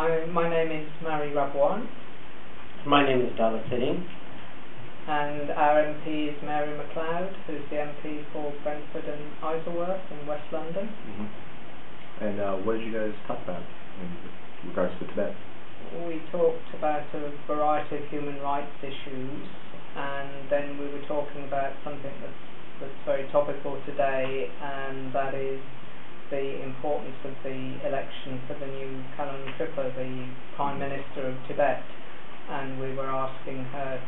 My name is Mary Macleod. My name is David Sitting. And our MP is Mary Macleod, who's the MP for Brentford and Isleworth in West London. And what did you guys talk about in regards to Tibet? We talked about a variety of human rights issues, and then we were talking about something that's very topical today, and that is the importance of the election for the new Kalan Tripa, the Prime Minister of Tibet. And we were asking her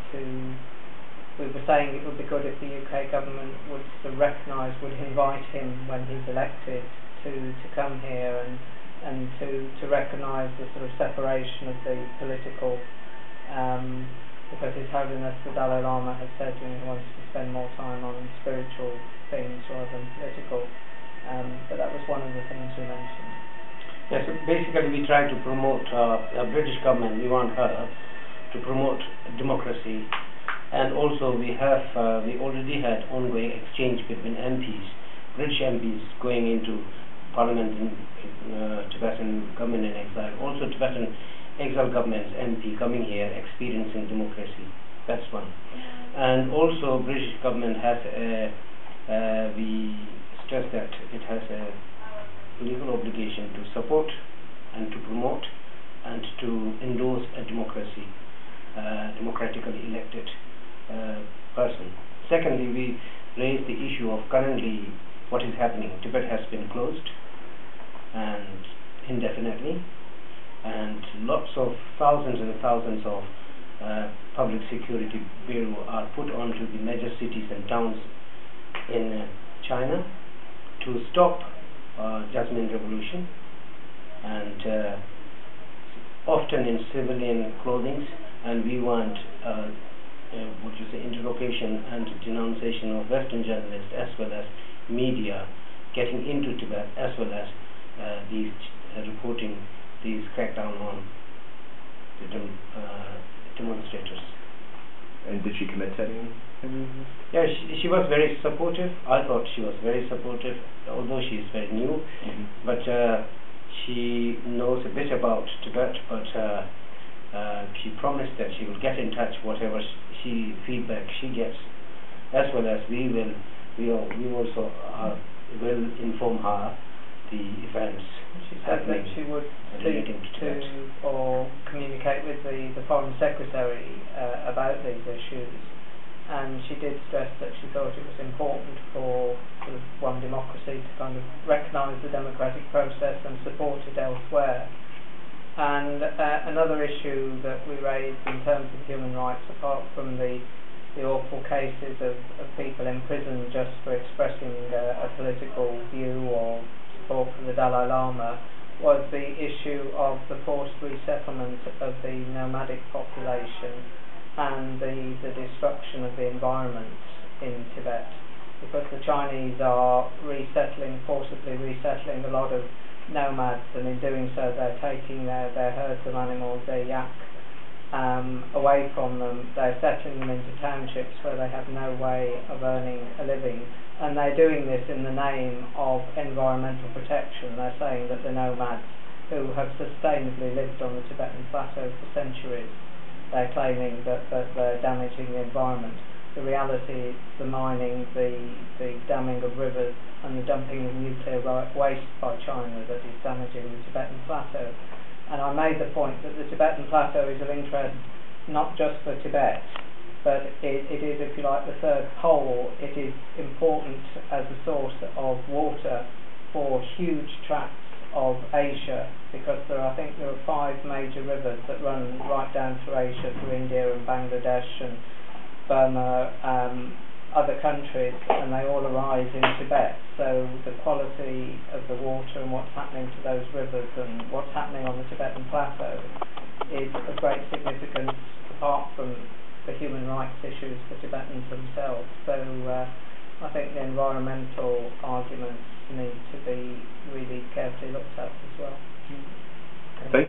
we were saying it would be good if the UK government would recognise, would invite him when he's elected to come here and to recognise the sort of separation of the political, because His Holiness the Dalai Lama has said he wants to spend more time on spiritual things rather than political. But that was one of the things we mentioned. Yes, so basically we try to promote the British government. We want her to promote democracy, and also we already had ongoing exchange between MPs, British MPs going into Parliament in Tibetan government in exile, also Tibetan exile government's MP coming here experiencing democracy. That's one. And also British government has we stress that it has a legal obligation to support and to promote and to endorse a democracy, democratically elected person. Secondly, we raised the issue of currently what is happening. Tibet has been closed and indefinitely, and lots of thousands and thousands of public security bureau are put onto the major cities and towns in China to stop Jasmine revolution, and often in civilian clothing, and we want interrogation and denunciation of Western journalists as well as media getting into Tibet, as well as these reporting these crackdown on the demonstrators. And did she commit to any? Yeah, she was very supportive. I thought she was very supportive, although she is very new. But she knows a bit about Tibet, but she promised that she will get in touch whatever feedback she gets, as well as we also will inform her the events. She said that she would speak to or communicate with the Foreign Secretary about these issues, and she did stress that she thought it was important for sort of one democracy to kind of recognise the democratic process and support it elsewhere. And another issue that we raised in terms of human rights, apart from the awful cases of people in prison just for expressing a political view or support for the Dalai Lama, was the issue of the forced resettlement of the nomadic population and the destruction of the environment in Tibet, because the Chinese are forcibly resettling a lot of nomads, and in doing so they're taking their herds of animals, their yak, away from them. They're settling them into townships where they have no way of earning a living, and they're doing this in the name of environmental protection. They're saying that the nomads who have sustainably lived on the Tibetan plateau for centuries, they're claiming that they're damaging the environment. The reality is the mining, the damming of rivers and the dumping of nuclear waste by China that is damaging the Tibetan plateau. And I made the point that the Tibetan plateau is of interest not just for Tibet, but it is, if you like, the third pole. It is important as a source of water for huge tracts of Asia, because I think there are 5 major rivers that run right down through Asia, through India and Bangladesh and Burma, other countries, and they all arise in Tibet. So the quality of the water and what's happening to those rivers and what's happening on the Tibetan plateau is of great significance, apart from the human rights issues for Tibetans themselves. So I think the environmental arguments need to be really carefully looked at as well. Thank